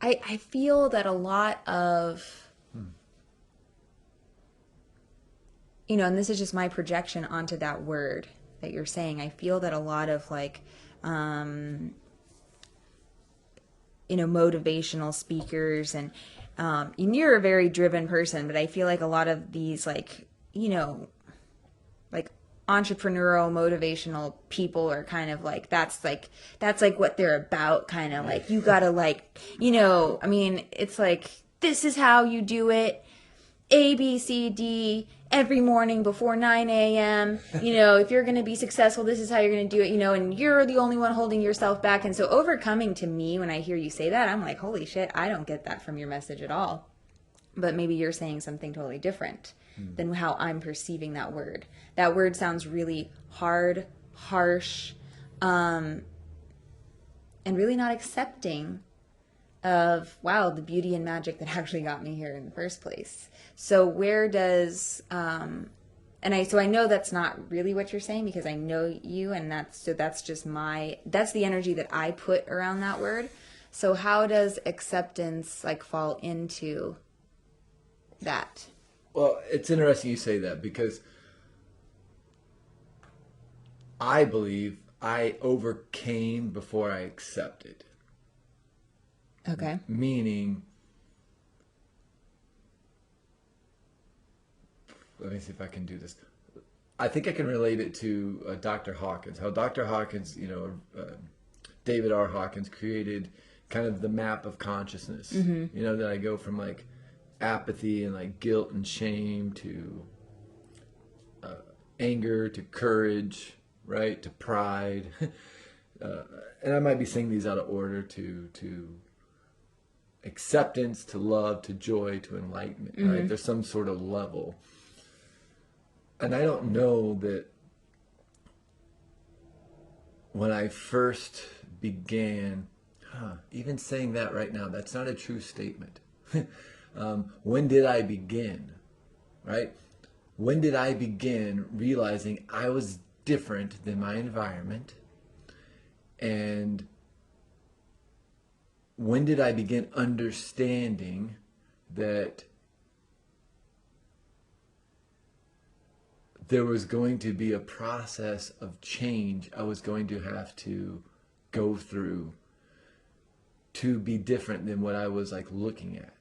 I feel that a lot of, and this is just my projection onto that word that you're saying. I feel that a lot of like, motivational speakers and you're a very driven person, but I feel like a lot of these like, like entrepreneurial motivational people are kind of like that's like what they're about, kind of like you gotta like, I mean, it's like this is how you do it, ABCD every morning before 9 a.m. If you're going to be successful, this is how you're going to do it, and you're the only one holding yourself back. And so overcoming, to me, when I hear you say that, I'm like, holy shit, I don't get that from your message at all. But maybe you're saying something totally different than how I'm perceiving that word. That word sounds really hard, harsh, and really not accepting of, wow, the beauty and magic that actually got me here in the first place. So where does so I know that's not really what you're saying, because I know you, and that's just that's the energy that I put around that word. So how does acceptance like fall into that? Well, it's interesting you say that, because I believe I overcame before I accepted. Okay. Meaning, let me see if I can do this. I think I can relate it to Dr. Hawkins. How Dr. Hawkins, David R. Hawkins created kind of the map of consciousness. That I go from like apathy and like guilt and shame to anger to courage, right? To pride. And I might be saying these out of order, to acceptance, to love, to joy, to enlightenment, right? There's some sort of level. And I don't know that when I first began, even saying that right now, that's not a true statement. When did I begin, right? When did I begin realizing I was different than my environment? And when did I begin understanding that there was going to be a process of change I was going to have to go through to be different than what I was like looking at?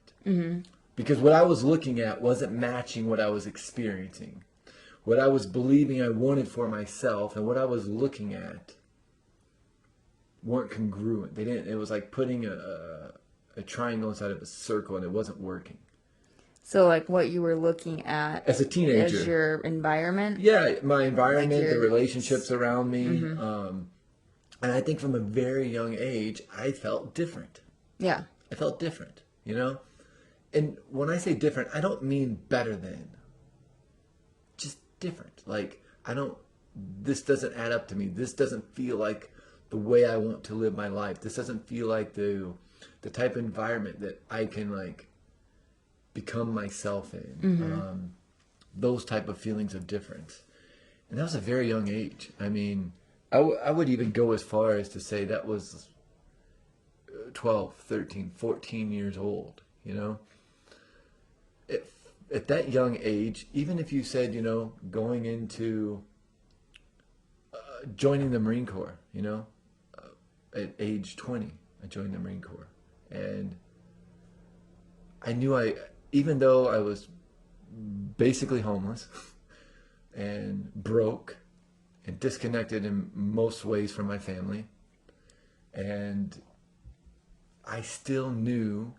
Because what I was looking at wasn't matching what I was experiencing. What I was believing I wanted for myself and what I was looking at weren't congruent. It was like putting a triangle inside of a circle, and it wasn't working. So like what you were looking at as a teenager, as your environment? Yeah, my environment, Like the relationships around me. And I think from a very young age, I felt different. Yeah. I felt different, And when I say different, I don't mean better than. Just different. Like, this doesn't add up to me. This doesn't feel like the way I want to live my life. This doesn't feel like the type of environment that I can, like, become myself in. Those type of feelings of difference. And that was a very young age. I mean, I would even go as far as to say that was 12, 13, 14 years old, At that young age, even if you said, going into joining the Marine Corps, at age 20, I joined the Marine Corps. And I knew even though I was basically homeless and broke and disconnected in most ways from my family, and I still knew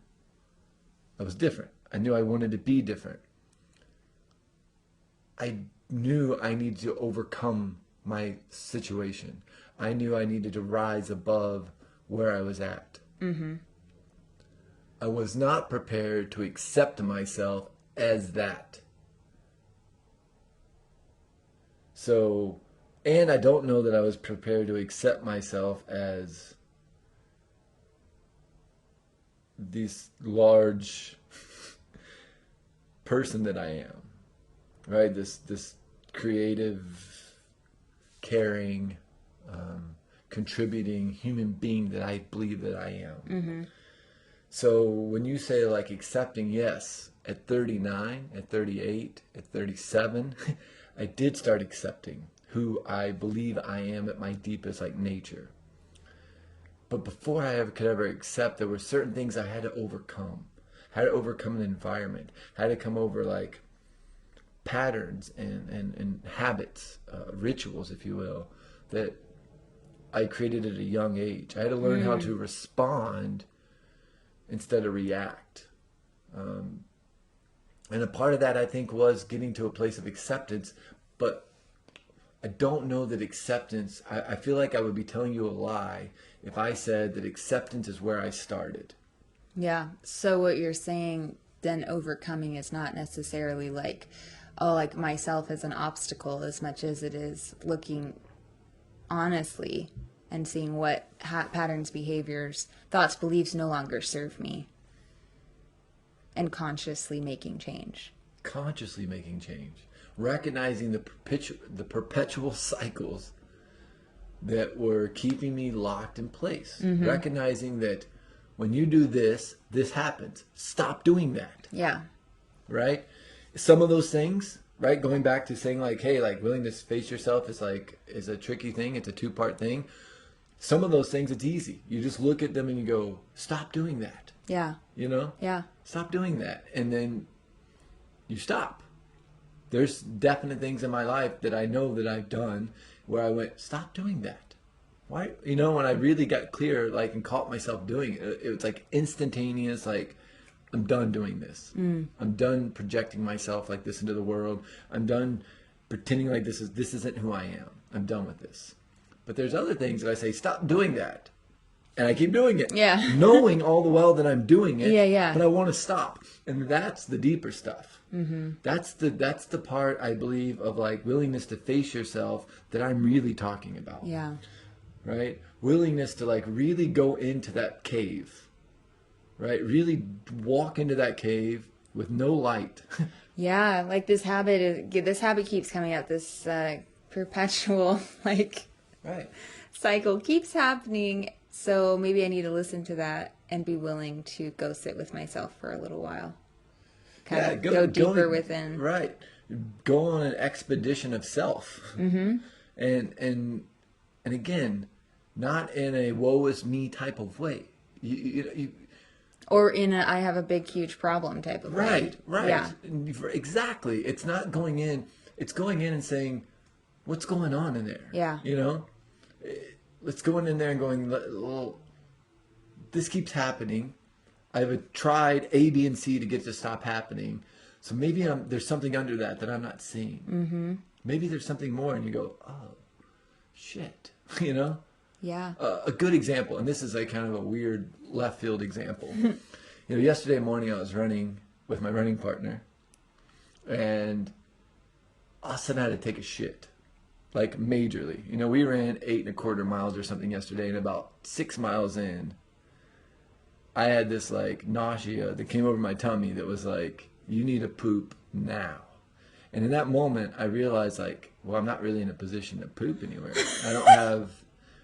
I was different. I knew I wanted to be different. I knew I needed to overcome my situation. I knew I needed to rise above where I was at. I was not prepared to accept myself as that. So, and I don't know that I was prepared to accept myself as this large person that I am, right? This creative, caring, contributing human being that I believe that I am. So when you say like accepting, yes, at 39, at 38, at 37, I did start accepting who I believe I am at my deepest like nature. But before I could ever accept, there were certain things I had to overcome. Had to overcome an environment. Had to come over like patterns and habits, rituals, if you will, that I created at a young age. I had to learn how to respond instead of react. And a part of that, I think, was getting to a place of acceptance. But I don't know that acceptance, I feel like I would be telling you a lie if I said that acceptance is where I started. Yeah. So what you're saying then overcoming is not necessarily like, oh, like myself as an obstacle as much as it is looking honestly and seeing what patterns, behaviors, thoughts, beliefs no longer serve me and consciously making change. Consciously making change. Recognizing the perpetual cycles that were keeping me locked in place. Recognizing that when you do this, this happens. Stop doing that. Yeah. Right? Some of those things, right? Going back to saying like, hey, like willingness to face yourself is a tricky thing. It's a two-part thing. Some of those things, it's easy. You just look at them and you go, stop doing that. Yeah. You know? Yeah. Stop doing that. And then you stop. There's definite things in my life that I know that I've done where I went, stop doing that. Why? You know, when I really got clear, like, and caught myself doing it, it was like instantaneous, like, I'm done doing this. I'm done projecting myself like this into the world. I'm done pretending like this isn't who I am. I'm done with this. But there's other things that I say, stop doing that. And I keep doing it. Yeah. Knowing all the while that I'm doing it. Yeah. But I want to stop. And that's the deeper stuff. That's the part, I believe, of like willingness to face yourself that I'm really talking about. Yeah. Right? Willingness to like really go into that cave. Right? Really walk into that cave with no light. Yeah, like this habit keeps coming up. This perpetual like Right. cycle keeps happening. So maybe I need to listen to that and be willing to go sit with myself for a little while. Kind of go deeper within. Right. Go on an expedition of self. And again, not in a woe is me type of way. You Or in a I have a big, huge problem type of way. Right. Yeah. Exactly. It's not going in. It's going in and saying, what's going on in there? Yeah. You know? Let's go in there and going, well, this keeps happening. I've tried A, B, and C to get it to stop happening. So maybe there's something under that I'm not seeing. Maybe there's something more, and you go, oh, shit. You know? Yeah. A good example, and this is a kind of a weird left field example. Yesterday morning I was running with my running partner, and all of a sudden I had to take a shit, like majorly. We ran 8.25 miles or something yesterday, and about 6 miles in, I had this like nausea that came over my tummy that was like, you need to poop now. And in that moment, I realized like, well, I'm not really in a position to poop anywhere. I don't have...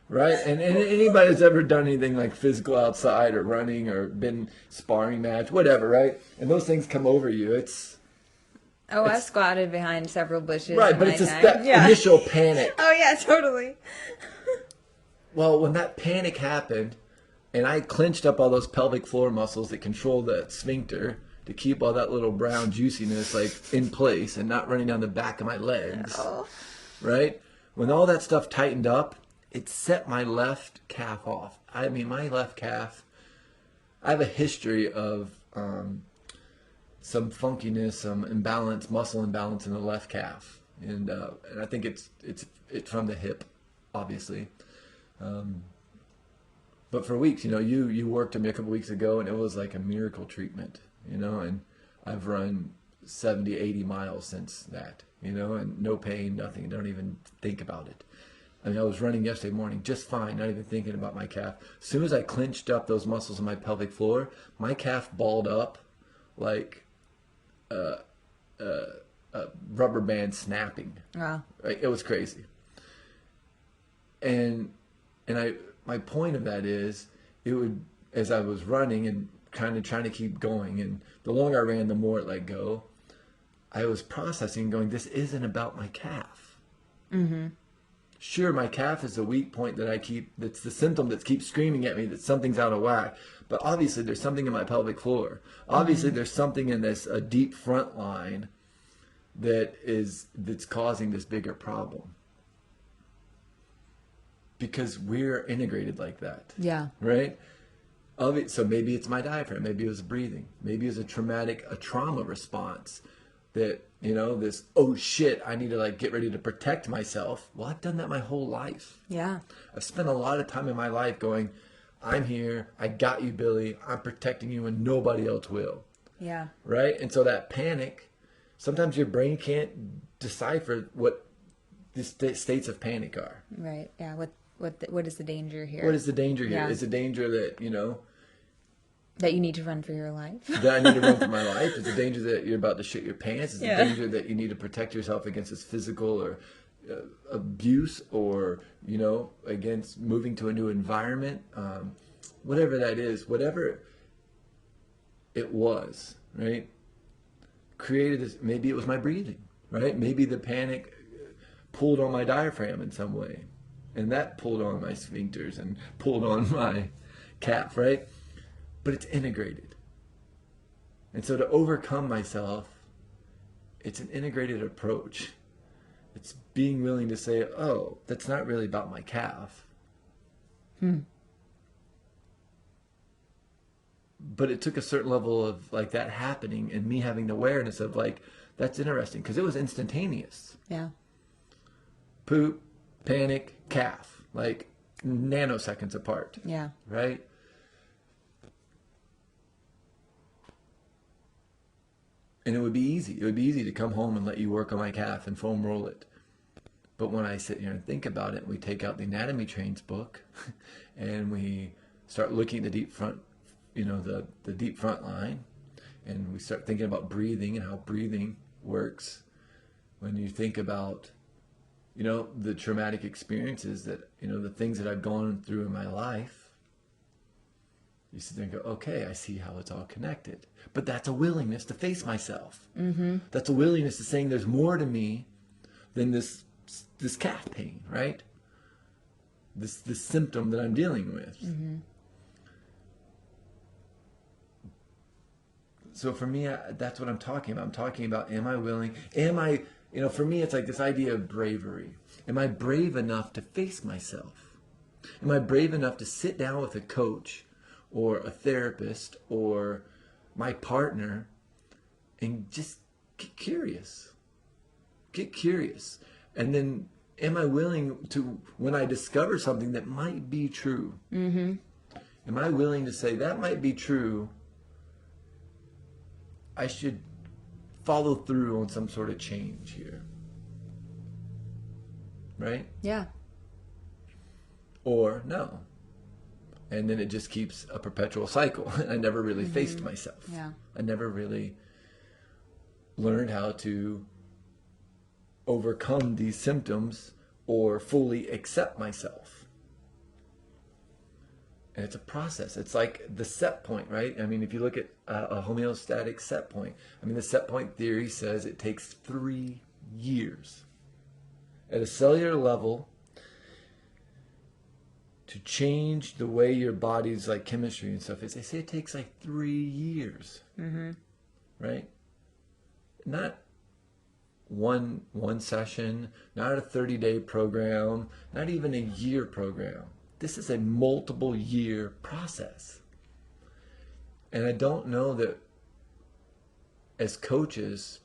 Right? And anybody that's ever done anything like physical outside or running or been sparring match, whatever, right? And those things come over you. I squatted behind several bushes. Right, but it's that initial panic. Oh, yeah, totally. Well, when that panic happened, and I clenched up all those pelvic floor muscles that control the sphincter to keep all that little brown juiciness like in place and not running down the back of my legs, right? When all that stuff tightened up, it set my left calf off. I mean, my left calf, I have a history of some funkiness, some imbalance, muscle imbalance in the left calf. And I think it's from the hip, obviously. But for weeks, you worked on me a couple weeks ago, and it was like a miracle treatment, and I've run 70, 80 miles since that, and no pain, nothing. Don't even think about it. I mean, I was running yesterday morning just fine, not even thinking about my calf. As soon as I clenched up those muscles in my pelvic floor, my calf balled up like a rubber band snapping. Wow. Right? It was crazy. And my point of that is, it would, as I was running and kind of trying to keep going. And the longer I ran, the more it let go. I was processing, going, this isn't about my calf. Mm-hmm. Sure, my calf is the weak point that's the symptom that keeps screaming at me that something's out of whack. But obviously there's something in my pelvic floor. Obviously there's something in a deep front line that's causing this bigger problem. Because we're integrated like that. Yeah. Right? So maybe it's my diaphragm. Maybe it was breathing. Maybe it was a trauma response that, this, oh shit, I need to like get ready to protect myself. Well, I've done that my whole life. Yeah. I've spent a lot of time in my life going, I'm here. I got you, Billy. I'm protecting you and nobody else will. Yeah. Right? And so that panic, sometimes your brain can't decipher what the states of panic are. Right. Yeah. What is the danger here? What is the danger here? Yeah. Is the danger that, that you need to run for your life? that I need to run for my life? Is the danger that you're about to shit your pants? Is the Yeah. danger that you need to protect yourself against this physical or abuse or, against moving to a new environment? Whatever that is, whatever it was, right? Created this, maybe it was my breathing, right? Maybe the panic pulled on my diaphragm in some way. And that pulled on my sphincters and pulled on my calf, right? But it's integrated. And so to overcome myself, it's an integrated approach. It's being willing to say, oh, that's not really about my calf. But it took a certain level of like that happening and me having the awareness of like, that's interesting because it was instantaneous. Yeah. Poop, panic, calf, like nanoseconds apart. Yeah. Right? And it would be easy. It would be easy to come home and let you work on my calf and foam roll it. But when I sit here and think about it, we take out the Anatomy Trains book and we start looking at the deep front, the deep front line, and we start thinking about breathing and how breathing works. When you think about, the traumatic experiences that, the things that I've gone through in my life, you sit there and go, okay, I see how it's all connected. But that's a willingness to face myself. Mm-hmm. That's a willingness to saying there's more to me than this calf pain, right? This symptom that I'm dealing with. Mm-hmm. So for me, that's what I'm talking about. I'm talking about, am I willing? For me, it's like this idea of bravery. Am I brave enough to face myself? Am I brave enough to sit down with a coach or a therapist or my partner and just get curious? Get curious. And then am I willing to, when I discover something that might be true, am I willing to say that might be true, I should follow through on some sort of change here? Right? Yeah. Or no. And then it just keeps a perpetual cycle. I never really faced myself. Yeah. I never really learned how to overcome these symptoms or fully accept myself. And it's a process. It's like the set point, right? I mean, if you look at a homeostatic set point, the set point theory says it takes 3 years at a cellular level to change the way your body's like chemistry and stuff. They say it takes like 3 years, right? Not one session, not a 30-day program, not even a year program. This is a multiple year process. And I don't know that as coaches,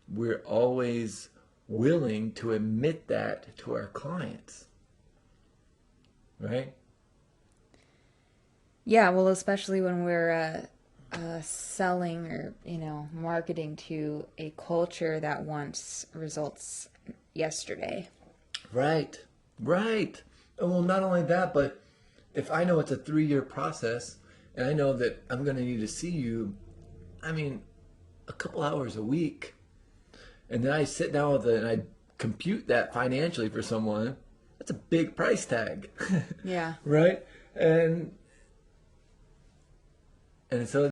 we're always willing to admit that to our clients. Right? Yeah, well, especially when we're selling or, marketing to a culture that wants results yesterday. Right. Well, not only that, but if I know it's a 3-year process and I know that I'm going to need to see you, a couple hours a week, and then I sit down with it and I compute that financially for someone, that's a big price tag. Yeah. Right? And And so